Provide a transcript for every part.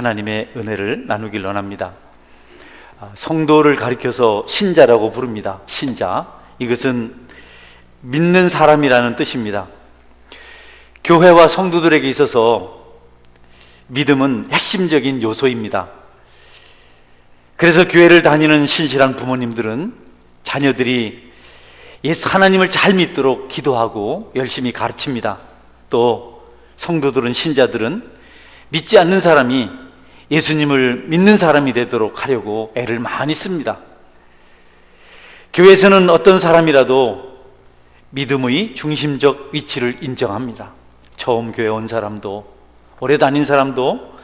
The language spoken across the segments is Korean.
하나님의 은혜를 나누길 원합니다. 성도를 가리켜서 신자라고 부릅니다. 신자, 이것은 믿는 사람이라는 뜻입니다. 교회와 성도들에게 있어서 믿음은 핵심적인 요소입니다. 그래서 교회를 다니는 신실한 부모님들은 자녀들이 예수 하나님을 잘 믿도록 기도하고 열심히 가르칩니다. 또 성도들은, 신자들은 믿지 않는 사람이 예수님을 믿는 사람이 되도록 하려고 애를 많이 씁니다. 교회에서는 어떤 사람이라도 믿음의 중심적 위치를 인정합니다. 처음 교회 온 사람도, 오래 다닌 사람도,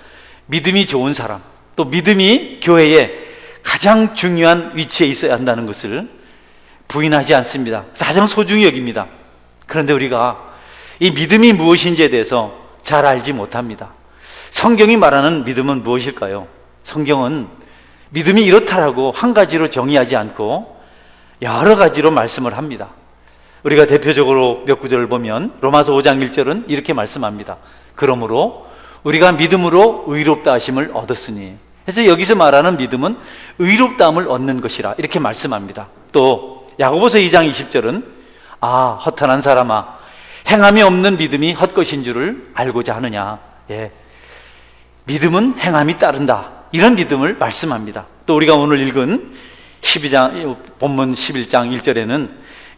믿음이 좋은 사람, 또 믿음이 교회에 가장 중요한 위치에 있어야 한다는 것을 부인하지 않습니다. 가장 소중히 여깁니다. 그런데 우리가 이 믿음이 무엇인지에 대해서 잘 알지 못합니다. 성경이 말하는 믿음은 무엇일까요? 성경은 믿음이 이렇다라고 한 가지로 정의하지 않고 여러 가지로 말씀을 합니다. 우리가 대표적으로 몇 구절을 보면 로마서 5장 1절은 이렇게 말씀합니다. 그러므로 우리가 믿음으로 의롭다 하심을 얻었으니. 그래서 여기서 말하는 믿음은 의롭다함을 얻는 것이라 이렇게 말씀합니다. 또 야고보서 2장 20절은 허탄한 사람아, 행함이 없는 믿음이 헛것인 줄을 알고자 하느냐. 믿음은 행함이 따른다, 이런 믿음을 말씀합니다. 또 우리가 오늘 읽은 12장, 본문 11장 1절에는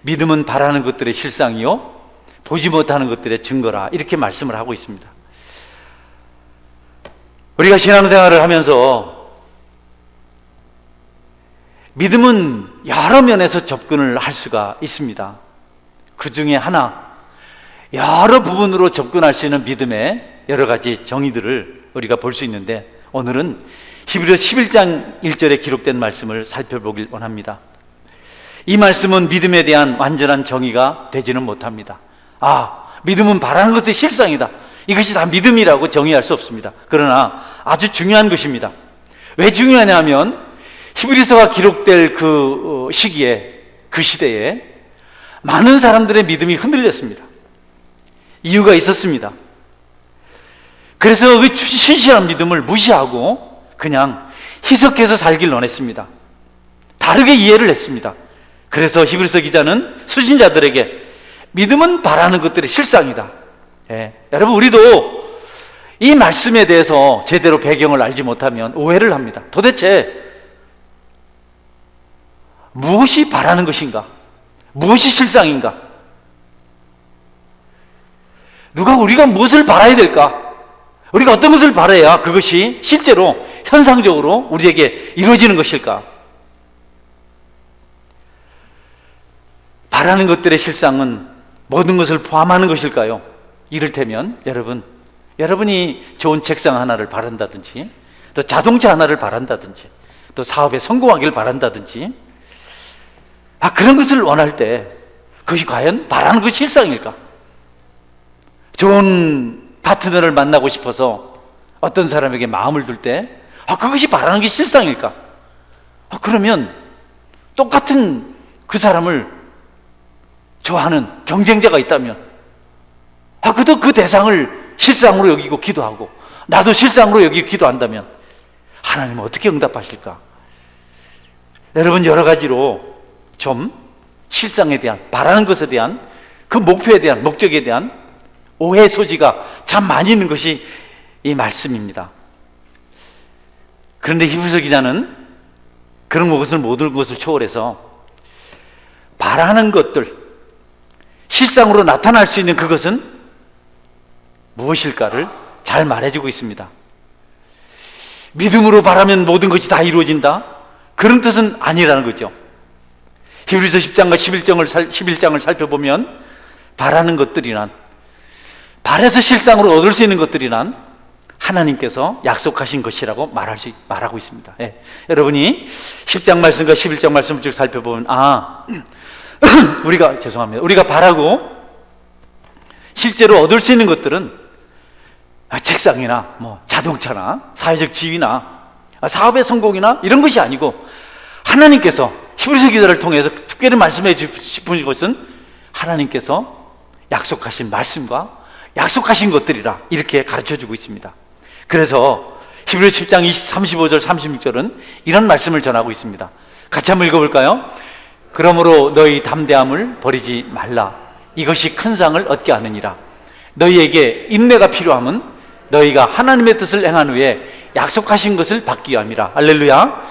믿음은 바라는 것들의 실상이요 보지 못하는 것들의 증거라, 이렇게 말씀을 하고 있습니다. 우리가 신앙생활을 하면서 믿음은 여러 면에서 접근을 할 수가 있습니다. 그 중에 하나, 여러 부분으로 접근할 수 있는 믿음의 여러 가지 정의들을 우리가 볼 수 있는데, 오늘은 히브리서 11장 1절에 기록된 말씀을 살펴보길 원합니다. 이 말씀은 믿음에 대한 완전한 정의가 되지는 못합니다. 믿음은 바라는 것의 실상이다, 이것이 다 믿음이라고 정의할 수 없습니다. 그러나 아주 중요한 것입니다. 왜 중요하냐 하면 히브리서가 기록될 그 시기에, 그 시대에 많은 사람들의 믿음이 흔들렸습니다. 이유가 있었습니다. 그래서 그 신실한 믿음을 무시하고 그냥 희석해서 살길 원했습니다. 다르게 이해를 했습니다. 그래서 히브리서 기자는 수신자들에게 믿음은 바라는 것들의 실상이다. 여러분, 우리도 이 말씀에 대해서 제대로 배경을 알지 못하면 오해를 합니다. 도대체 무엇이 바라는 것인가? 무엇이 실상인가? 우리가 무엇을 바라야 될까? 우리가 어떤 것을 바라야 그것이 실제로 현상적으로 우리에게 이루어지는 것일까? 바라는 것들의 실상은 모든 것을 포함하는 것일까요? 이를테면 여러분이 좋은 책상 하나를 바란다든지, 또 자동차 하나를 바란다든지, 또 사업에 성공하기를 바란다든지, 그런 것을 원할 때 그것이 과연 바라는 것이 실상일까? 좋은 파트너를 만나고 싶어서 어떤 사람에게 마음을 둘 때 그것이 바라는 게 실상일까? 그러면 똑같은 그 사람을 좋아하는 경쟁자가 있다면 그도 그 대상을 실상으로 여기고 기도하고 나도 실상으로 여기고 기도한다면 하나님은 어떻게 응답하실까? 여러분, 여러 가지로 좀 실상에 대한, 바라는 것에 대한, 그 목표에 대한, 목적에 대한 오해의 소지가 참 많이 있는 것이 이 말씀입니다. 그런데 히브리서 기자는 그런 모든 것을 초월해서 바라는 것들, 실상으로 나타날 수 있는 그것은 무엇일까를 잘 말해주고 있습니다. 믿음으로 바라면 모든 것이 다 이루어진다, 그런 뜻은 아니라는 거죠. 히브리서 10장과 11장을 살펴보면 바라는 것들이란, 바라서 실상으로 얻을 수 있는 것들이란 하나님께서 약속하신 것이라고 말하고 있습니다. 여러분이 10장 말씀과 11장 말씀을 쭉 살펴보면 우리가 바라고 실제로 얻을 수 있는 것들은 책상이나 자동차나 사회적 지위나 사업의 성공이나 이런 것이 아니고, 하나님께서 히브리서 기자를 통해서 특별히 말씀해 주신 것은 하나님께서 약속하신 말씀과 약속하신 것들이라 이렇게 가르쳐주고 있습니다. 그래서 히브리서 10장 35절 36절은 이런 말씀을 전하고 있습니다. 같이 한번 읽어볼까요? 그러므로 너희 담대함을 버리지 말라. 이것이 큰 상을 얻게 하느니라. 너희에게 인내가 필요함은 너희가 하나님의 뜻을 행한 후에 약속하신 것을 받기 위함이라. 할렐루야.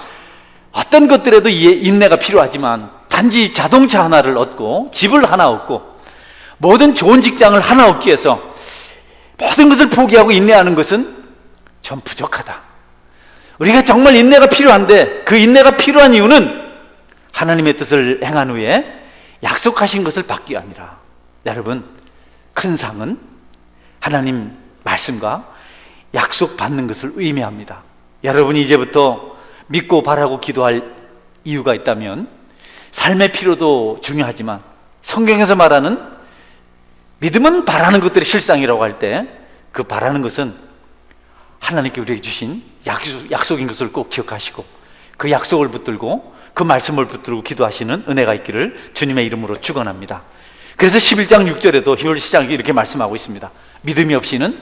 어떤 것들에도 인내가 필요하지만 단지 자동차 하나를 얻고 집을 하나 얻고 모든 좋은 직장을 하나 얻기 위해서 모든 것을 포기하고 인내하는 것은 좀 부족하다. 우리가 정말 인내가 필요한데 그 인내가 필요한 이유는 하나님의 뜻을 행한 후에 약속하신 것을 받기 위함이라. 여러분, 큰 상은 하나님 말씀과 약속받는 것을 의미합니다. 여러분이 이제부터 믿고 바라고 기도할 이유가 있다면 삶의 필요도 중요하지만 성경에서 말하는 믿음은 바라는 것들이 실상이라고 할 때 그 바라는 것은 하나님께 우리에게 주신 약속인 것을 꼭 기억하시고 그 약속을 붙들고 그 말씀을 붙들고 기도하시는 은혜가 있기를 주님의 이름으로 축원합니다. 그래서 11장 6절에도 히브리 시장이 이렇게 말씀하고 있습니다. 믿음이 없이는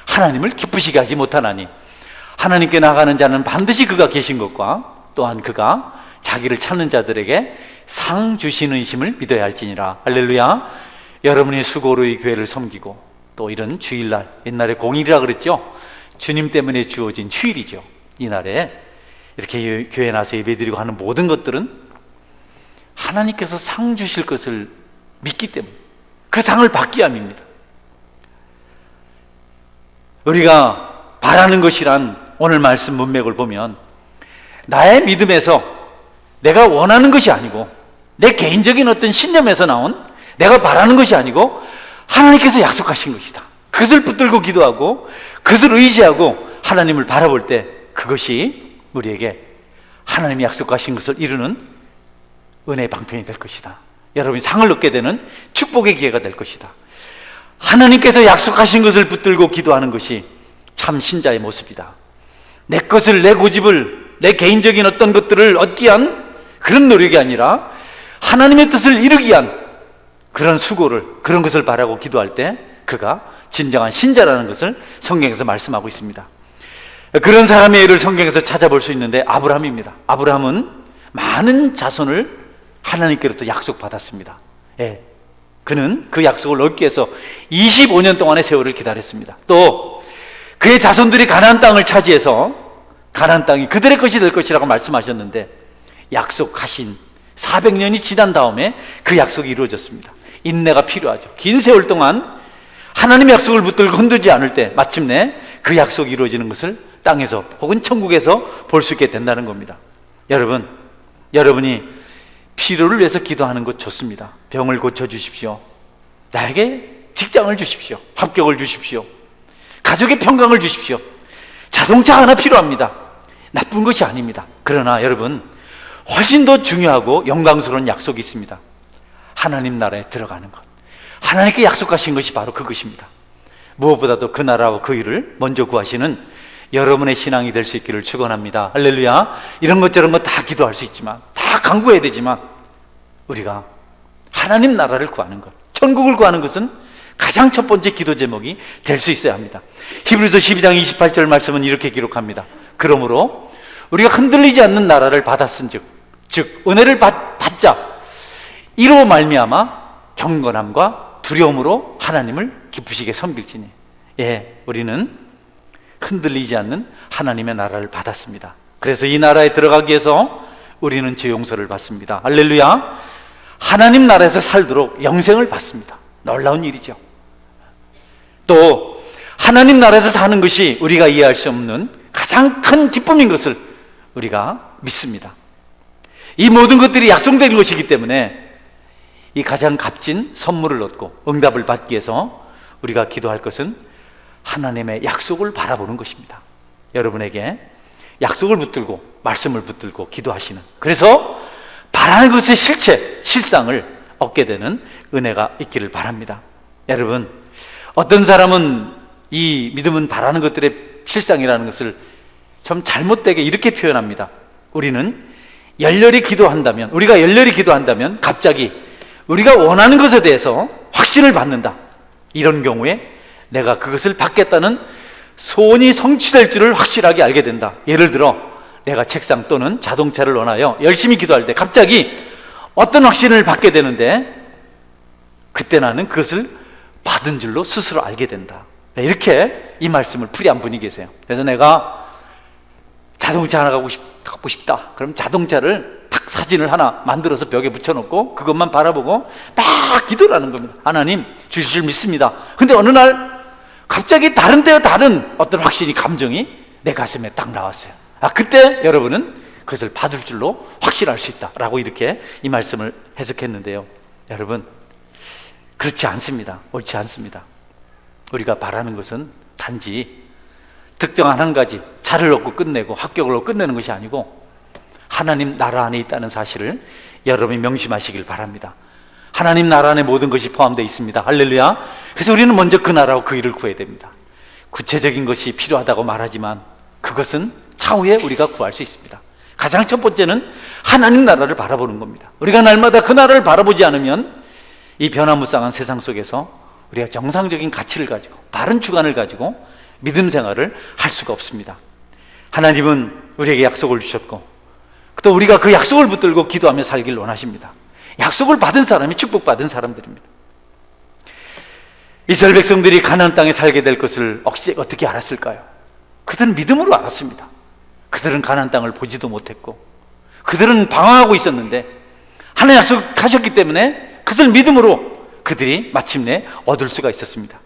하나님을 기쁘시게 하지 못하나니 하나님께 나가는 자는 반드시 그가 계신 것과 또한 그가 자기를 찾는 자들에게 상 주시는 심을 믿어야 할지니라. 할렐루야. 여러분이 수고로 이 교회를 섬기고 또 이런 주일날, 옛날에 공휴일이라 그랬죠. 주님 때문에 주어진 휴일이죠. 이날에 이렇게 교회에 나서 예배드리고 하는 모든 것들은 하나님께서 상 주실 것을 믿기 때문에 그 상을 받기 위함입니다. 우리가 바라는 것이란 오늘 말씀 문맥을 보면 나의 믿음에서 내가 원하는 것이 아니고 내 개인적인 어떤 신념에서 나온 내가 바라는 것이 아니고 하나님께서 약속하신 것이다. 그것을 붙들고 기도하고 그것을 의지하고 하나님을 바라볼 때 그것이 우리에게 하나님이 약속하신 것을 이루는 은혜의 방편이 될 것이다. 여러분이 상을 얻게 되는 축복의 기회가 될 것이다. 하나님께서 약속하신 것을 붙들고 기도하는 것이 참 신자의 모습이다. 내 것을, 내 고집을, 내 개인적인 어떤 것들을 얻기 위한 그런 노력이 아니라 하나님의 뜻을 이루기 위한 그런 수고를, 그런 것을 바라고 기도할 때 그가 진정한 신자라는 것을 성경에서 말씀하고 있습니다. 그런 사람의 일을 성경에서 찾아볼 수 있는데 아브라함입니다. 아브라함은 많은 자손을 하나님께로부터 약속받았습니다. 그는 그 약속을 얻기 위해서 25년 동안의 세월을 기다렸습니다. 또 그의 자손들이 가나안 땅을 차지해서 가나안 땅이 그들의 것이 될 것이라고 말씀하셨는데 약속하신 400년이 지난 다음에 그 약속이 이루어졌습니다. 인내가 필요하죠. 긴 세월 동안 하나님의 약속을 붙들고 흔들지 않을 때 마침내 그 약속이 이루어지는 것을 땅에서 혹은 천국에서 볼 수 있게 된다는 겁니다. 여러분, 여러분이 필요를 위해서 기도하는 것 좋습니다. 병을 고쳐주십시오. 나에게 직장을 주십시오. 합격을 주십시오. 가족의 평강을 주십시오. 자동차 하나 필요합니다. 나쁜 것이 아닙니다. 그러나 여러분, 훨씬 더 중요하고 영광스러운 약속이 있습니다. 하나님 나라에 들어가는 것. 하나님께 약속하신 것이 바로 그것입니다. 무엇보다도 그 나라와 그 일을 먼저 구하시는 여러분의 신앙이 될 수 있기를 축원합니다. 할렐루야. 이런 것 저런 것 다 기도할 수 있지만, 다 간구해야 되지만 우리가 하나님 나라를 구하는 것, 천국을 구하는 것은 가장 첫 번째 기도 제목이 될 수 있어야 합니다. 히브리서 12장 28절 말씀은 이렇게 기록합니다. 그러므로 우리가 흔들리지 않는 나라를 받았은즉, 즉 은혜를 받자 이로 말미암아 경건함과 두려움으로 하나님을 기쁘시게 섬길지니. 우리는 흔들리지 않는 하나님의 나라를 받았습니다. 그래서 이 나라에 들어가기 위해서 우리는 죄 용서를 받습니다. 할렐루야. 하나님 나라에서 살도록 영생을 받습니다. 놀라운 일이죠. 또 하나님 나라에서 사는 것이 우리가 이해할 수 없는 가장 큰 기쁨인 것을 우리가 믿습니다. 이 모든 것들이 약속된 것이기 때문에 이 가장 값진 선물을 얻고 응답을 받기 위해서 우리가 기도할 것은 하나님의 약속을 바라보는 것입니다. 여러분에게 약속을 붙들고 말씀을 붙들고 기도하시는, 그래서 바라는 것의 실상을 얻게 되는 은혜가 있기를 바랍니다. 여러분, 어떤 사람은 이 믿음은 바라는 것들의 실상이라는 것을 좀 잘못되게 이렇게 표현합니다. 우리가 열렬히 기도한다면 갑자기 우리가 원하는 것에 대해서 확신을 받는다. 이런 경우에 내가 그것을 받겠다는 소원이 성취될 줄을 확실하게 알게 된다. 예를 들어 내가 책상 또는 자동차를 원하여 열심히 기도할 때 갑자기 어떤 확신을 받게 되는데 그때 나는 그것을 받은 줄로 스스로 알게 된다. 네, 이렇게 이 말씀을 풀이한 분이 계세요. 그래서 내가 자동차 하나 갖고 싶다. 그럼 자동차를 탁 사진을 하나 만들어서 벽에 붙여놓고 그것만 바라보고 막 기도를 하는 겁니다. 하나님 주실 줄 믿습니다. 근데 어느 날 갑자기 다른 데와 다른 어떤 확신이, 감정이 내 가슴에 딱 나왔어요. 그때 여러분은 그것을 받을 줄로 확실할 수 있다라고 이렇게 이 말씀을 해석했는데요. 여러분, 그렇지 않습니다. 옳지 않습니다. 우리가 바라는 것은 단지 특정한 한 가지, 차를 얻고 끝내고 합격을 얻고 끝내는 것이 아니고 하나님 나라 안에 있다는 사실을 여러분이 명심하시길 바랍니다. 하나님 나라 안에 모든 것이 포함되어 있습니다. 할렐루야. 그래서 우리는 먼저 그 나라와 그 일을 구해야 됩니다. 구체적인 것이 필요하다고 말하지만 그것은 차후에 우리가 구할 수 있습니다. 가장 첫 번째는 하나님 나라를 바라보는 겁니다. 우리가 날마다 그 나라를 바라보지 않으면 이 변화무쌍한 세상 속에서 우리가 정상적인 가치를 가지고 바른 주관을 가지고 믿음 생활을 할 수가 없습니다. 하나님은 우리에게 약속을 주셨고 또 우리가 그 약속을 붙들고 기도하며 살길 원하십니다. 약속을 받은 사람이 축복받은 사람들입니다. 이스라엘 백성들이 가나안 땅에 살게 될 것을 어떻게 알았을까요? 그들은 믿음으로 알았습니다. 그들은 가나안 땅을 보지도 못했고 그들은 방황하고 있었는데 하나님 약속하셨기 때문에 그것을 믿음으로 그들이 마침내 얻을 수가 있었습니다.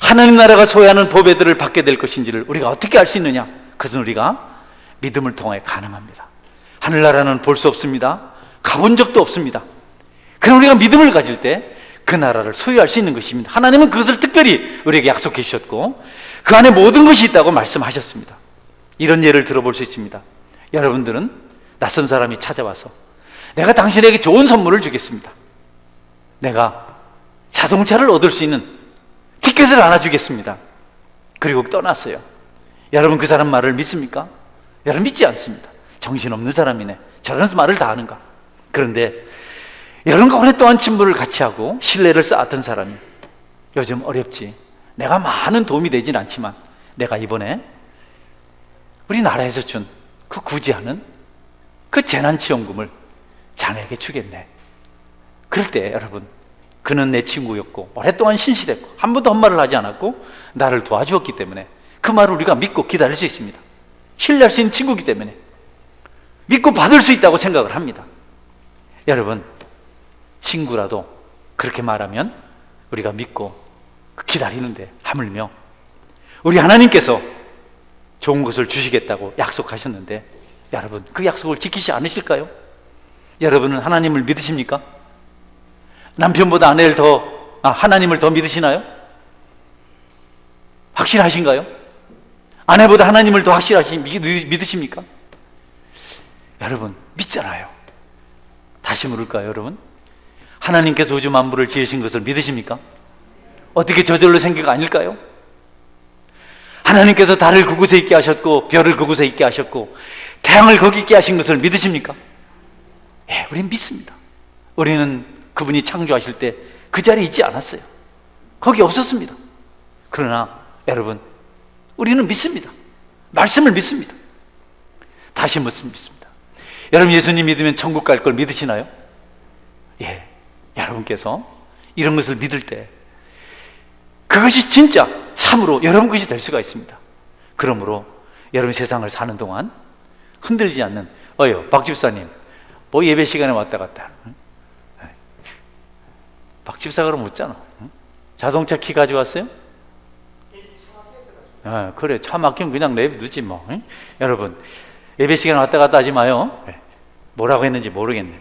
하나님 나라가 소유하는 보배들을 받게 될 것인지를 우리가 어떻게 알 수 있느냐? 그것은 우리가 믿음을 통해 가능합니다. 하늘나라는 볼 수 없습니다. 가본 적도 없습니다. 그럼 우리가 믿음을 가질 때 그 나라를 소유할 수 있는 것입니다. 하나님은 그것을 특별히 우리에게 약속해 주셨고 그 안에 모든 것이 있다고 말씀하셨습니다. 이런 예를 들어볼 수 있습니다. 여러분들은 낯선 사람이 찾아와서 내가 당신에게 좋은 선물을 주겠습니다. 내가 자동차를 얻을 수 있는 티켓을 하나 주겠습니다. 그리고 떠났어요. 여러분 그 사람 말을 믿습니까? 여러분 믿지 않습니다. 정신없는 사람이네. 저런 말을 다 하는가? 그런데 여러분과 오랫동안 친분을 같이 하고 신뢰를 쌓았던 사람이 요즘 어렵지. 내가 많은 도움이 되진 않지만 내가 이번에 우리나라에서 준 그 구제하는 그 재난지원금을 자네에게 주겠네. 그럴 때 여러분 그는 내 친구였고 오랫동안 신실했고 한 번도 헛말을 하지 않았고 나를 도와주었기 때문에 그 말을 우리가 믿고 기다릴 수 있습니다. 신뢰할 수 있는 친구이기 때문에 믿고 받을 수 있다고 생각을 합니다. 여러분 친구라도 그렇게 말하면 우리가 믿고 기다리는데 하물며 우리 하나님께서 좋은 것을 주시겠다고 약속하셨는데 여러분 그 약속을 지키지 않으실까요? 여러분은 하나님을 믿으십니까? 남편보다 하나님을 더 믿으시나요? 확실하신가요? 아내보다 하나님을 더 믿으십니까? 여러분 믿잖아요. 다시 물을까요, 여러분? 하나님께서 우주 만물을 지으신 것을 믿으십니까? 어떻게 저절로 생긴 거 아닐까요? 하나님께서 달을 그곳에 있게 하셨고 별을 그곳에 있게 하셨고 태양을 거기 있게 하신 것을 믿으십니까? 예, 우리는 믿습니다. 우리는 그분이 창조하실 때 그 자리에 있지 않았어요. 거기 없었습니다. 그러나 여러분 우리는 믿습니다. 말씀을 믿습니다. 다시 믿습니다. 여러분 예수님 믿으면 천국 갈 걸 믿으시나요? 예, 여러분께서 이런 것을 믿을 때 그것이 진짜 참으로 여러분 것이 될 수가 있습니다. 그러므로 여러분 세상을 사는 동안 흔들리지 않는 박 집사님 뭐 예배 시간에 왔다 갔다 박 집사가 그럼 묻잖아. 자동차 키 가져왔어요? 그래 차 막히면 그냥 내두지 뭐. 여러분 예배 시간에 왔다 갔다 하지 마요. 뭐라고 했는지 모르겠네.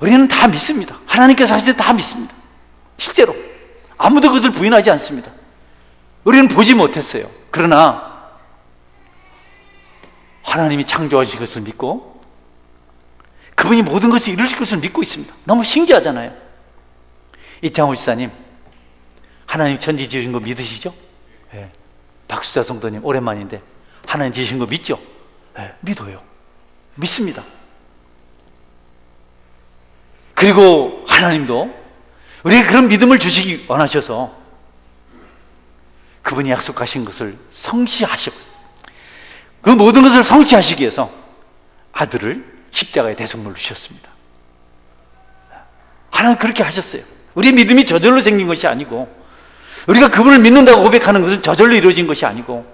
우리는 다 믿습니다. 하나님께서 하실 때 다 믿습니다. 실제로 아무도 그것을 부인하지 않습니다. 우리는 보지 못했어요. 그러나 하나님이 창조하신 것을 믿고 그분이 모든 것을 이루실 것을 믿고 있습니다. 너무 신기하잖아요. 이창호 지사님 하나님 천지 지으신 거 믿으시죠? 네. 박수자 성도님 오랜만인데 하나님 지으신 거 믿죠? 네, 믿어요. 믿습니다. 그리고 하나님도 우리에게 그런 믿음을 주시기 원하셔서 그분이 약속하신 것을 성취하시고, 그 모든 것을 성취하시기 위해서 아들을 십자가의 대속물로 주셨습니다. 하나님 그렇게 하셨어요. 우리의 믿음이 저절로 생긴 것이 아니고, 우리가 그분을 믿는다고 고백하는 것은 저절로 이루어진 것이 아니고,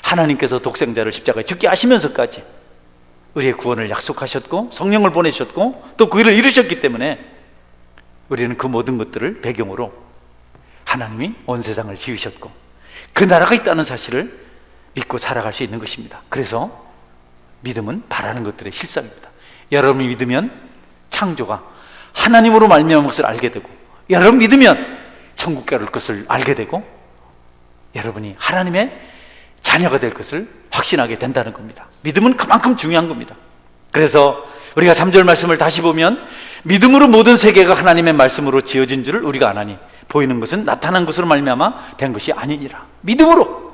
하나님께서 독생자를 십자가에 죽게 하시면서까지 우리의 구원을 약속하셨고 성령을 보내셨고 또 그 일을 이루셨기 때문에 우리는 그 모든 것들을 배경으로 하나님이 온 세상을 지으셨고 그 나라가 있다는 사실을 믿고 살아갈 수 있는 것입니다. 그래서 믿음은 바라는 것들의 실상입니다. 여러분이 믿으면 창조가 하나님으로 말미암은 것을 알게 되고, 여러분 믿으면 천국에 올 것을 알게 되고, 여러분이 하나님의 자녀가 될 것을 확신하게 된다는 겁니다. 믿음은 그만큼 중요한 겁니다. 그래서 우리가 3절 말씀을 다시 보면, 믿음으로 모든 세계가 하나님의 말씀으로 지어진 줄을 우리가 아나니 보이는 것은 나타난 것으로 말미암아 된 것이 아니니라. 믿음으로.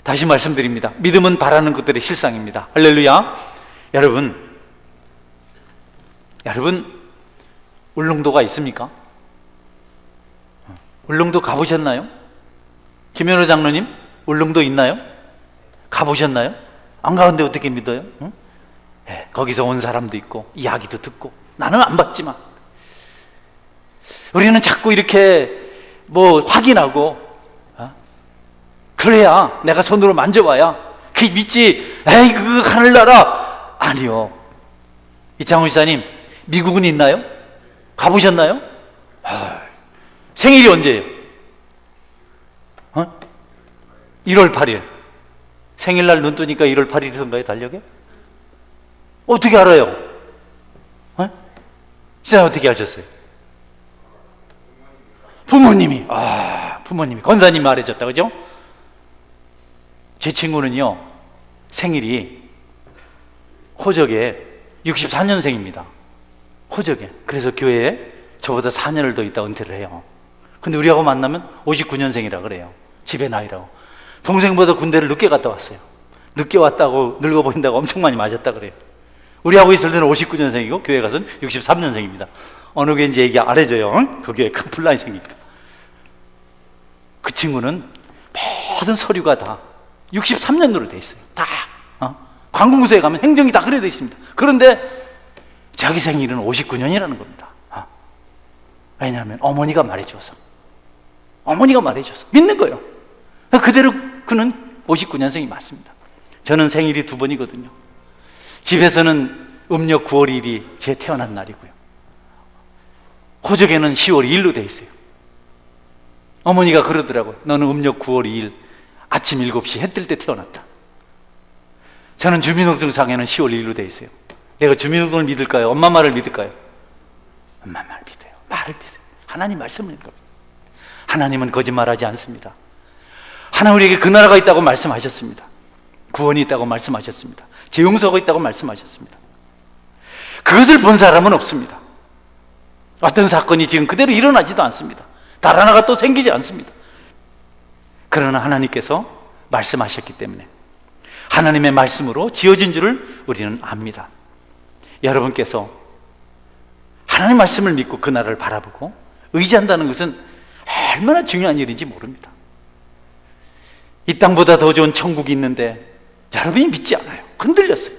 다시 말씀드립니다. 믿음은 바라는 것들의 실상입니다. 할렐루야. 여러분 울릉도가 있습니까? 울릉도 가보셨나요? 김현호 장로님, 울릉도 있나요? 가보셨나요? 안 가는데 어떻게 믿어요? 응? 네, 거기서 온 사람도 있고 이야기도 듣고, 나는 안 봤지만 우리는 자꾸 이렇게 확인하고, 그래야 내가 손으로 만져봐야 그게 믿지. 에이 그 하늘나라. 아니요. 이창훈 지사님, 미국은 있나요? 가보셨나요? 생일이 언제예요? 1월 8일. 생일날 눈 뜨니까 1월 8일이던가요, 달력에? 어떻게 알아요? 시사님 어떻게 아셨어요? 부모님이 권사님이 말해줬다, 그죠? 제 친구는요, 생일이 호적에 64년생입니다. 호적에. 그래서 교회에 저보다 4년을 더 있다 은퇴를 해요. 근데 우리하고 만나면 59년생이라 그래요. 집에 나이라고. 동생보다 군대를 늦게 갔다 왔어요. 늦게 왔다고 늙어 보인다고 엄청 많이 맞았다 그래요. 우리하고 있을 때는 59년생이고 교회 가서는 63년생입니다. 어느 교회인지 얘기 안 해줘요. 응? 그 교회 큰 분란이 생기니까. 그 친구는 모든 서류가 다 63년도로 돼 있어요. 다. 관공서에 가면 행정이 다 그래 돼 있습니다. 그런데 자기 생일은 59년이라는 겁니다. 왜냐하면 어머니가 말해줘서 믿는 거예요. 그대로 그는 59년생이 맞습니다. 저는 생일이 2번이거든요. 집에서는 음력 9월 2일이 제 태어난 날이고요, 호적에는 10월 2일로 돼 있어요. 어머니가 그러더라고요. 너는 음력 9월 2일 아침 7시 해 뜰 때 태어났다. 저는 주민등록증상에는 10월 2일로 돼 있어요. 내가 주민등록을 믿을까요? 엄마 말을 믿을까요? 엄마 말 믿어요. 말을 믿어요. 하나님 말씀을 믿는 겁니다. 하나님은 거짓말하지 않습니다. 하나님 우리에게 그 나라가 있다고 말씀하셨습니다. 구원이 있다고 말씀하셨습니다. 죄 용서가 있다고 말씀하셨습니다. 그것을 본 사람은 없습니다. 어떤 사건이 지금 그대로 일어나지도 않습니다. 달 하나가 또 생기지 않습니다. 그러나 하나님께서 말씀하셨기 때문에 하나님의 말씀으로 지어진 줄을 우리는 압니다. 여러분께서 하나님의 말씀을 믿고 그 나라를 바라보고 의지한다는 것은 얼마나 중요한 일인지 모릅니다. 이 땅보다 더 좋은 천국이 있는데 여러분이 믿지 않아요. 흔들렸어요.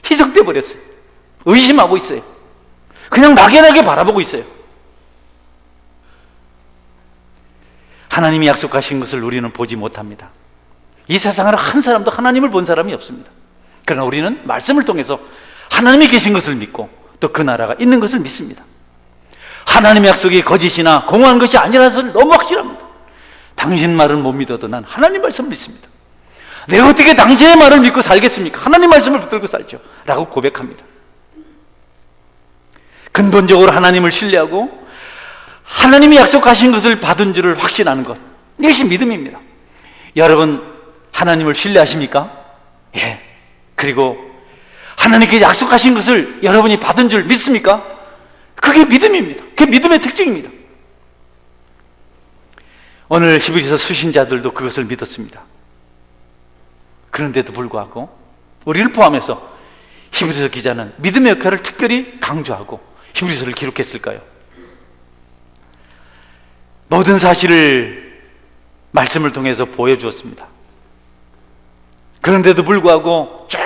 희석돼 버렸어요. 의심하고 있어요. 그냥 막연하게 바라보고 있어요. 하나님이 약속하신 것을 우리는 보지 못합니다. 이 세상에 한 사람도 하나님을 본 사람이 없습니다. 그러나 우리는 말씀을 통해서 하나님이 계신 것을 믿고 또 그 나라가 있는 것을 믿습니다. 하나님의 약속이 거짓이나 공허한 것이 아니라는 것을 너무 확실합니다. 당신 말은 못 믿어도 난 하나님 말씀을 믿습니다. 내가 어떻게 당신의 말을 믿고 살겠습니까? 하나님 말씀을 붙들고 살죠 라고 고백합니다. 근본적으로 하나님을 신뢰하고 하나님이 약속하신 것을 받은 줄을 확신하는 것, 이것이 믿음입니다. 여러분 하나님을 신뢰하십니까? 예. 그리고 하나님께 약속하신 것을 여러분이 받은 줄 믿습니까? 그게 믿음입니다. 그게 믿음의 특징입니다. 오늘 히브리서 수신자들도 그것을 믿었습니다. 그런데도 불구하고 우리를 포함해서 히브리서 기자는 믿음의 역할을 특별히 강조하고 히브리서를 기록했을까요? 모든 사실을 말씀을 통해서 보여주었습니다. 그런데도 불구하고 쭉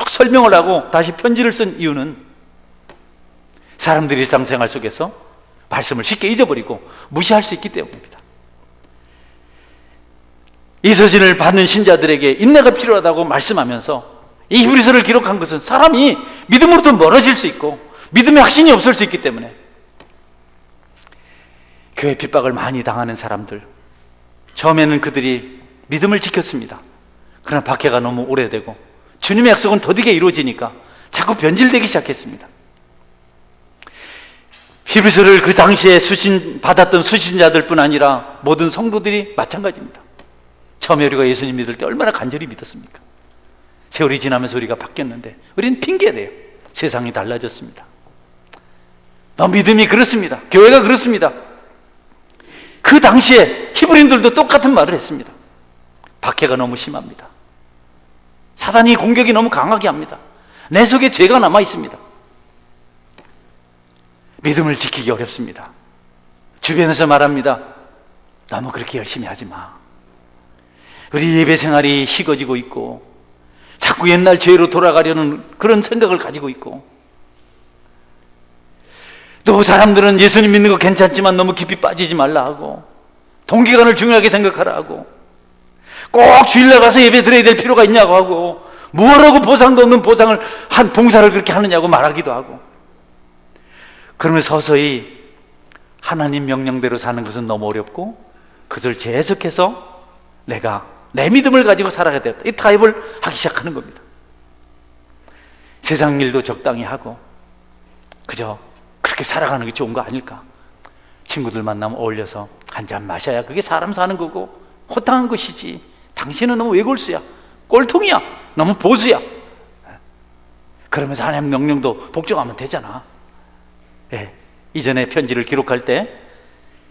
설명을 하고 다시 편지를 쓴 이유는 사람들이 일상생활 속에서 말씀을 쉽게 잊어버리고 무시할 수 있기 때문입니다. 이 서신을 받는 신자들에게 인내가 필요하다고 말씀하면서 이 히브리서를 기록한 것은 사람이 믿음으로부터 멀어질 수 있고 믿음의 확신이 없을 수 있기 때문에, 교회 핍박을 많이 당하는 사람들, 처음에는 그들이 믿음을 지켰습니다. 그러나 박해가 너무 오래되고 주님의 약속은 더디게 이루어지니까 자꾸 변질되기 시작했습니다. 히브리서를 그 당시에 받았던 수신자들뿐 아니라 모든 성도들이 마찬가지입니다. 처음에 우리가 예수님 믿을 때 얼마나 간절히 믿었습니까? 세월이 지나면서 우리가 바뀌었는데 우리는 핑계대요. 세상이 달라졌습니다. 믿음이 그렇습니다. 교회가 그렇습니다. 그 당시에 히브리인들도 똑같은 말을 했습니다. 박해가 너무 심합니다. 사단이 공격이 너무 강하게 합니다. 내 속에 죄가 남아 있습니다. 믿음을 지키기 어렵습니다. 주변에서 말합니다. 너무 그렇게 열심히 하지 마. 우리 예배 생활이 식어지고 있고 자꾸 옛날 죄로 돌아가려는 그런 생각을 가지고 있고, 또 사람들은 예수님 믿는 거 괜찮지만 너무 깊이 빠지지 말라 하고, 동기간을 중요하게 생각하라 하고, 꼭 주일날 가서 예배 드려야 될 필요가 있냐고 하고, 뭐라고 보상도 없는 봉사를 그렇게 하느냐고 말하기도 하고, 그러면 서서히 하나님 명령대로 사는 것은 너무 어렵고 그것을 재해석해서 내가 내 믿음을 가지고 살아야 되겠다, 이 타협을 하기 시작하는 겁니다. 세상 일도 적당히 하고 그저 그렇게 살아가는 게 좋은 거 아닐까? 친구들 만나면 어울려서 한잔 마셔야 그게 사람 사는 거고 호탕한 것이지, 당신은 너무 외골수야, 꼴통이야, 너무 보수야, 그러면서 하나님 명령도 복종하면 되잖아. 이전에 편지를 기록할 때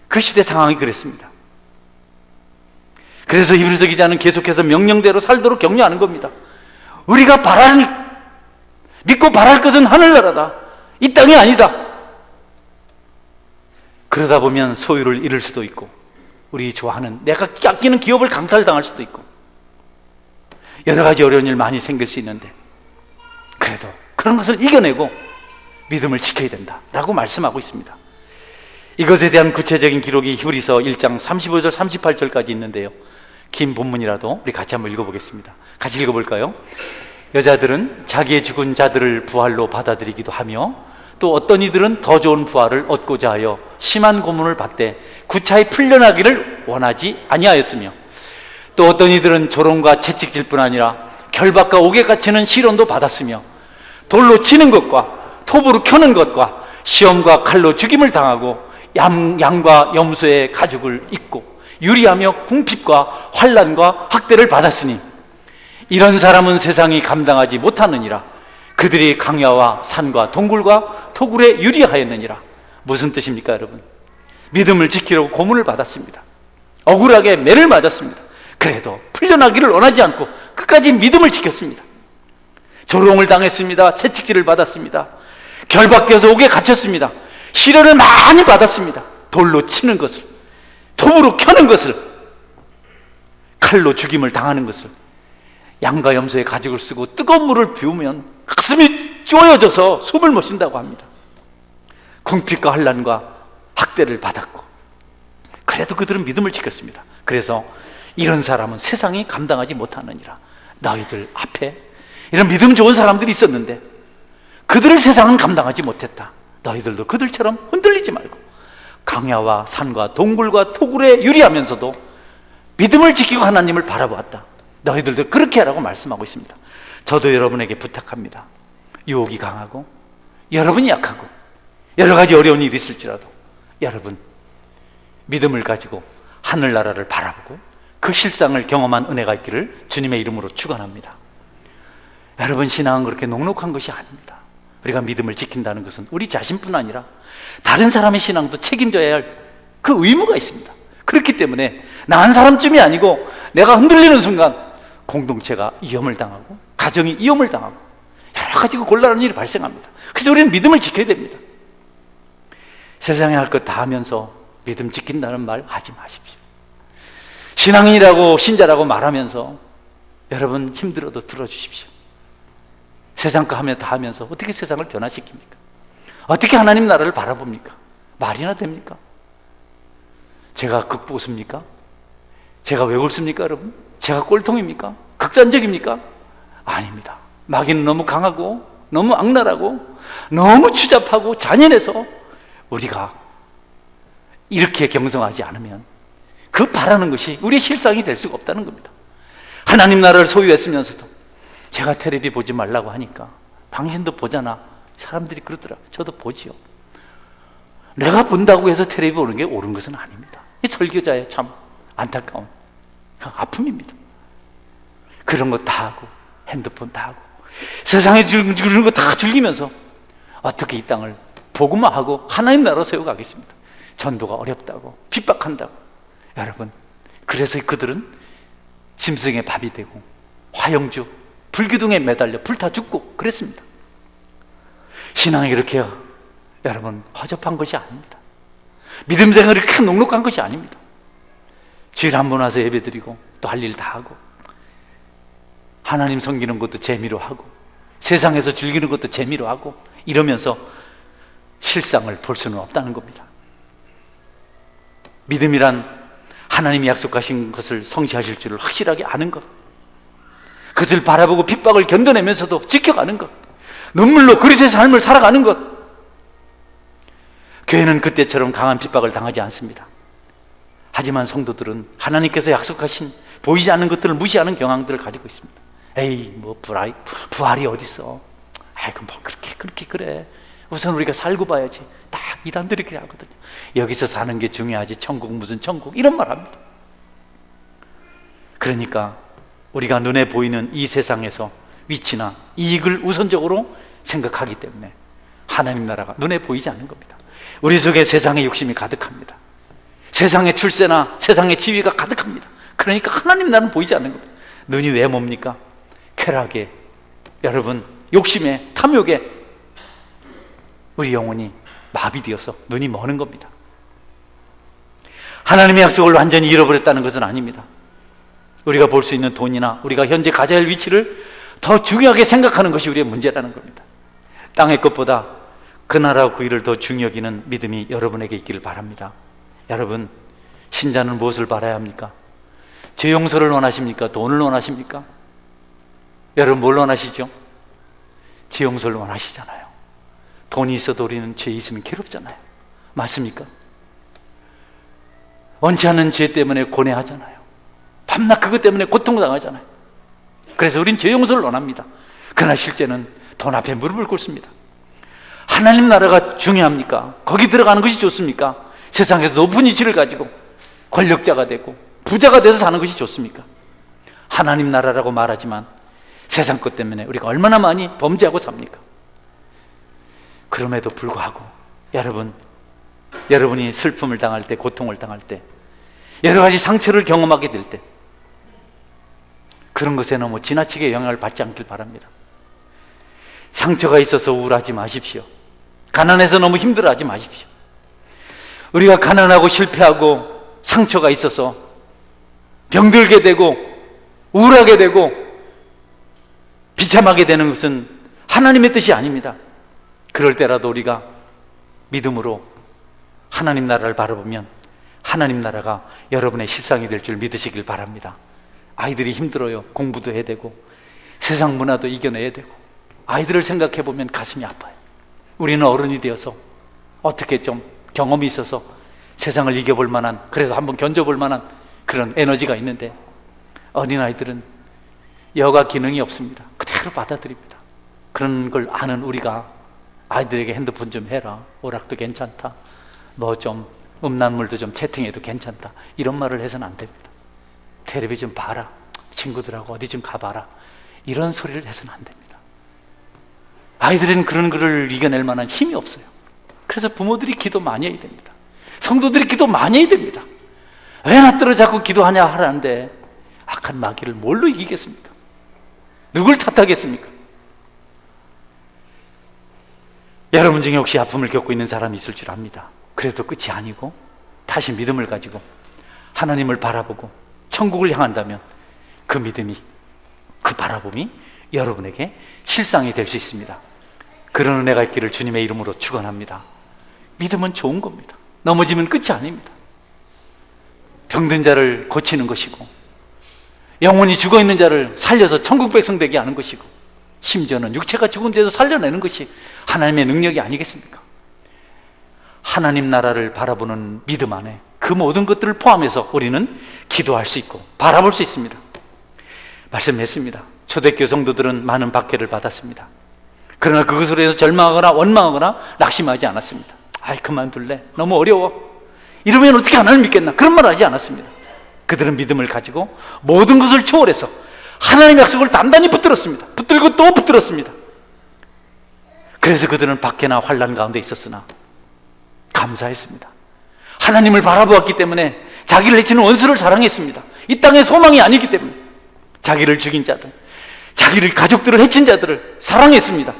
그 시대 상황이 그랬습니다. 그래서 히브리서 기자는 계속해서 명령대로 살도록 격려하는 겁니다. 우리가 믿고 바랄 것은 하늘나라다, 이 땅이 아니다. 그러다 보면 소유를 잃을 수도 있고, 우리 좋아하는 내가 아끼는 기업을 강탈당할 수도 있고, 여러 가지 어려운 일 많이 생길 수 있는데, 그래도 그런 것을 이겨내고 믿음을 지켜야 된다라고 말씀하고 있습니다. 이것에 대한 구체적인 기록이 히브리서 1장 35절 38절까지 있는데요, 긴 본문이라도 우리 같이 한번 읽어보겠습니다. 같이 읽어볼까요? 여자들은 자기의 죽은 자들을 부활로 받아들이기도 하며, 또 어떤 이들은 더 좋은 부활을 얻고자 하여 심한 고문을 받되 구차히 풀려나기를 원하지 아니하였으며, 또 어떤 이들은 조롱과 채찍질 뿐 아니라 결박과 옥에 갇히는 시련도 받았으며, 돌로 치는 것과 톱으로 켜는 것과 시험과 칼로 죽임을 당하고 양과 염소의 가죽을 입고 유리하며 궁핍과 환난과 학대를 받았으니, 이런 사람은 세상이 감당하지 못하느니라. 그들이 강야와 산과 동굴과 토굴에 유리하였느니라. 무슨 뜻입니까, 여러분? 믿음을 지키려고 고문을 받았습니다. 억울하게 매를 맞았습니다. 그래도 풀려나기를 원하지 않고 끝까지 믿음을 지켰습니다. 조롱을 당했습니다. 채찍질을 받았습니다. 결박되어서 옥에 갇혔습니다. 시련을 많이 받았습니다. 돌로 치는 것을, 톱으로 켜는 것을, 칼로 죽임을 당하는 것을, 양과 염소의 가죽을 쓰고 뜨거운 물을 비우면 가슴이 쪼여져서 숨을 못 쉰다고 합니다. 궁핍과 환난과 학대를 받았고, 그래도 그들은 믿음을 지켰습니다. 그래서 이런 사람은 세상이 감당하지 못하느니라. 너희들 앞에 이런 믿음 좋은 사람들이 있었는데 그들을 세상은 감당하지 못했다. 너희들도 그들처럼 흔들리지 말고 강야와 산과 동굴과 토굴에 유리하면서도 믿음을 지키고 하나님을 바라보았다. 너희들도 그렇게 하라고 말씀하고 있습니다. 저도 여러분에게 부탁합니다. 유혹이 강하고 여러분이 약하고 여러 가지 어려운 일이 있을지라도 여러분 믿음을 가지고 하늘나라를 바라보고 그 실상을 경험한 은혜가 있기를 주님의 이름으로 축원합니다. 여러분, 신앙은 그렇게 녹록한 것이 아닙니다. 우리가 믿음을 지킨다는 것은 우리 자신뿐 아니라 다른 사람의 신앙도 책임져야 할 그 의무가 있습니다. 그렇기 때문에 나 한 사람쯤이 아니고 내가 흔들리는 순간 공동체가 위험을 당하고 가정이 위험을 당하고 여러 가지 곤란한 일이 발생합니다. 그래서 우리는 믿음을 지켜야 됩니다. 세상에 할 것 다 하면서 믿음 지킨다는 말 하지 마십시오. 신앙인이라고 신자라고 말하면서 여러분 힘들어도 들어주십시오. 세상 거 하면 다 하면서 어떻게 세상을 변화시킵니까? 어떻게 하나님 나라를 바라봅니까? 말이나 됩니까? 제가 극보수입니까? 제가 왜 옳습니까 여러분? 제가 꼴통입니까? 극단적입니까? 아닙니다. 마귀는 너무 강하고 너무 악랄하고 너무 추잡하고 잔인해서 우리가 이렇게 경성하지 않으면 그 바라는 것이 우리의 실상이 될 수가 없다는 겁니다. 하나님 나라를 소유했으면서도 제가 텔레비 보지 말라고 하니까 당신도 보잖아. 사람들이 그러더라. 저도 보지요. 내가 본다고 해서 텔레비 보는 게 옳은 것은 아닙니다. 이 설교자의 참 안타까운 아픔입니다. 그런 거 다 하고 핸드폰 다 하고 세상에 그런 거 다 즐기면서 어떻게 이 땅을 복음화하고 하나님 나라 세워가겠습니다. 전도가 어렵다고 핍박한다고. 여러분, 그래서 그들은 짐승의 밥이 되고 화영주 불기둥에 매달려 불타 죽고 그랬습니다. 신앙이 그렇게 여러분 허접한 것이 아닙니다. 믿음 생활이 그렇게 녹록한 것이 아닙니다. 주일 한 번 와서 예배드리고 또 할 일 다 하고 하나님 섬기는 것도 재미로 하고 세상에서 즐기는 것도 재미로 하고 이러면서 실상을 볼 수는 없다는 겁니다. 믿음이란 하나님이 약속하신 것을 성취하실 줄을 확실하게 아는 것, 그것을 바라보고 핍박을 견뎌내면서도 지켜가는 것, 눈물로 그리스도의 삶을 살아가는 것. 교회는 그때처럼 강한 핍박을 당하지 않습니다. 하지만 성도들은 하나님께서 약속하신 보이지 않는 것들을 무시하는 경향들을 가지고 있습니다. 에이, 뭐 부활이 어딨어? 아이고, 뭐 그렇게 그래. 우선 우리가 살고 봐야지. 딱 이단들이 그렇게 하거든요. 여기서 사는 게 중요하지 천국 무슨 천국, 이런 말 합니다. 그러니까 우리가 눈에 보이는 이 세상에서 위치나 이익을 우선적으로 생각하기 때문에 하나님 나라가 눈에 보이지 않는 겁니다. 우리 속에 세상의 욕심이 가득합니다. 세상의 출세나 세상의 지위가 가득합니다. 그러니까 하나님 나라는 보이지 않는 겁니다. 눈이 왜 뭡니까? 쾌락에, 여러분 욕심에, 탐욕에 우리 영혼이 마비되어서 눈이 머는 겁니다. 하나님의 약속을 완전히 잃어버렸다는 것은 아닙니다. 우리가 볼 수 있는 돈이나 우리가 현재 가져야 할 위치를 더 중요하게 생각하는 것이 우리의 문제라는 겁니다. 땅의 것보다 그 나라와 그 일을 더 중요히 여기는 믿음이 여러분에게 있기를 바랍니다. 여러분, 신자는 무엇을 바라야 합니까? 죄 용서를 원하십니까? 돈을 원하십니까? 여러분 뭘 원하시죠? 죄 용서를 원하시잖아요. 돈이 있어도 우리는 죄 있으면 괴롭잖아요. 맞습니까? 원치 않는 죄 때문에 고뇌하잖아요. 밤낮 그것 때문에 고통당하잖아요. 그래서 우린 죄 용서를 원합니다. 그러나 실제는 돈 앞에 무릎을 꿇습니다. 하나님 나라가 중요합니까? 거기 들어가는 것이 좋습니까? 세상에서 높은 위치를 가지고 권력자가 되고 부자가 돼서 사는 것이 좋습니까? 하나님 나라라고 말하지만 세상 것 때문에 우리가 얼마나 많이 범죄하고 삽니까? 그럼에도 불구하고 여러분이 슬픔을 당할 때, 고통을 당할 때, 여러 가지 상처를 경험하게 될 때 그런 것에 너무 지나치게 영향을 받지 않길 바랍니다. 상처가 있어서 우울하지 마십시오. 가난해서 너무 힘들어하지 마십시오. 우리가 가난하고 실패하고 상처가 있어서 병들게 되고 우울하게 되고 비참하게 되는 것은 하나님의 뜻이 아닙니다. 그럴 때라도 우리가 믿음으로 하나님 나라를 바라보면 하나님 나라가 여러분의 실상이 될 줄 믿으시길 바랍니다. 아이들이 힘들어요. 공부도 해야 되고 세상 문화도 이겨내야 되고 아이들을 생각해 보면 가슴이 아파요. 우리는 어른이 되어서 어떻게 좀 경험이 있어서 세상을 이겨볼 만한, 그래도 한번 견뎌볼 만한 그런 에너지가 있는데 어린아이들은 여가 기능이 없습니다. 그대로 받아들입니다. 그런 걸 아는 우리가 아이들에게 핸드폰 좀 해라, 오락도 괜찮다, 뭐 좀 음란물도 좀 채팅해도 괜찮다, 이런 말을 해서는 안 됩니다. 텔레비 좀 봐라, 친구들하고 어디 좀 가봐라, 이런 소리를 해서는 안 됩니다. 아이들은 그런 거를 이겨낼 만한 힘이 없어요. 그래서 부모들이 기도 많이 해야 됩니다. 성도들이 기도 많이 해야 됩니다. 왜 나더러 자꾸 기도하냐 하라는데 악한 마귀를 뭘로 이기겠습니까? 누굴 탓하겠습니까? 여러분 중에 혹시 아픔을 겪고 있는 사람이 있을 줄 압니다. 그래도 끝이 아니고 다시 믿음을 가지고 하나님을 바라보고 천국을 향한다면 그 믿음이, 그 바라봄이 여러분에게 실상이 될 수 있습니다. 그런 은혜가 있기를 주님의 이름으로 축원합니다. 믿음은 좋은 겁니다. 넘어지면 끝이 아닙니다. 병든 자를 고치는 것이고, 영혼이 죽어있는 자를 살려서 천국 백성 되게 하는 것이고, 심지어는 육체가 죽은 데도 살려내는 것이 하나님의 능력이 아니겠습니까? 하나님 나라를 바라보는 믿음 안에 그 모든 것들을 포함해서 우리는 기도할 수 있고 바라볼 수 있습니다. 말씀했습니다. 초대교회 성도들은 많은 박해를 받았습니다. 그러나 그것으로 해서 절망하거나 원망하거나 낙심하지 않았습니다. 아이, 그만둘래, 너무 어려워, 이러면 어떻게 하나님 믿겠나, 그런 말 하지 않았습니다. 그들은 믿음을 가지고 모든 것을 초월해서 하나님의 약속을 단단히 붙들었습니다. 붙들고 또 붙들었습니다. 그래서 그들은 박해나 환난 가운데 있었으나 감사했습니다. 하나님을 바라보았기 때문에 자기를 해치는 원수를 사랑했습니다. 이 땅에 소망이 아니기 때문에 자기를 죽인 자들, 자기를 가족들을 해친 자들을 사랑했습니다.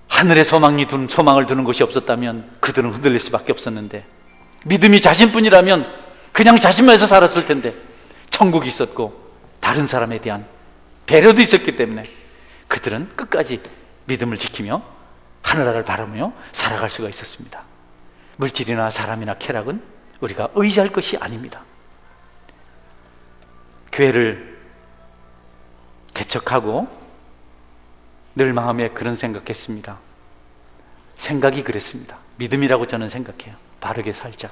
하늘에 소망을 두는 것이 없었다면 그들은 흔들릴 수밖에 없었는데, 믿음이 자신뿐이라면 그냥 자신만 해서 살았을 텐데, 천국이 있었고 다른 사람에 대한 배려도 있었기 때문에 그들은 끝까지 믿음을 지키며 하늘나라를 바라며 살아갈 수가 있었습니다. 물질이나 사람이나 쾌락은 우리가 의지할 것이 아닙니다. 교회를 개척하고 늘 마음에 그런 생각했습니다. 생각이 그랬습니다. 믿음이라고 저는 생각해요. 바르게 살자.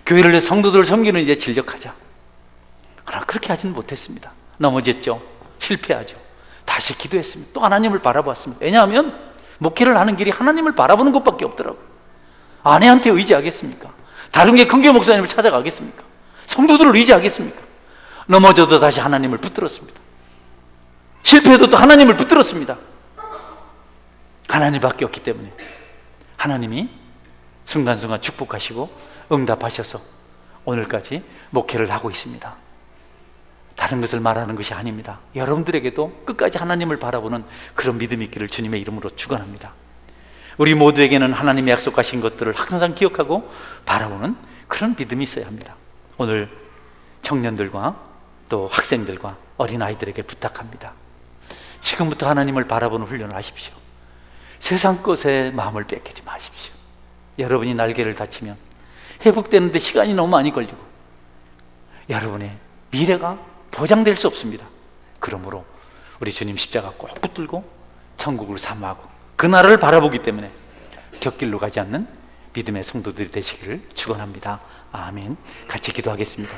교회를 내 성도들을 섬기는 이제 진력하자. 그러나 그렇게 하지는 못했습니다. 넘어졌죠. 실패하죠. 다시 기도했습니다. 또 하나님을 바라보았습니다. 왜냐하면 목회를 하는 길이 하나님을 바라보는 것밖에 없더라고요. 아내한테 의지하겠습니까? 다른 게 큰교 목사님을 찾아가겠습니까? 성도들을 의지하겠습니까? 넘어져도 다시 하나님을 붙들었습니다. 실패해도 또 하나님을 붙들었습니다. 하나님밖에 없기 때문에 하나님이 순간순간 축복하시고 응답하셔서 오늘까지 목회를 하고 있습니다. 다른 것을 말하는 것이 아닙니다. 여러분들에게도 끝까지 하나님을 바라보는 그런 믿음이 있기를 주님의 이름으로 축원합니다. 우리 모두에게는 하나님의 약속하신 것들을 항상 기억하고 바라보는 그런 믿음이 있어야 합니다. 오늘 청년들과 또 학생들과 어린아이들에게 부탁합니다. 지금부터 하나님을 바라보는 훈련을 하십시오. 세상 것에 마음을 뺏기지 마십시오. 여러분이 날개를 다치면 회복되는데 시간이 너무 많이 걸리고 여러분의 미래가 보장될 수 없습니다. 그러므로 우리 주님 십자가 꼭 붙들고 천국을 사모하고 그 나라를 바라보기 때문에 곁길로 가지 않는 믿음의 성도들이 되시기를 축원합니다. 아멘. 같이 기도하겠습니다.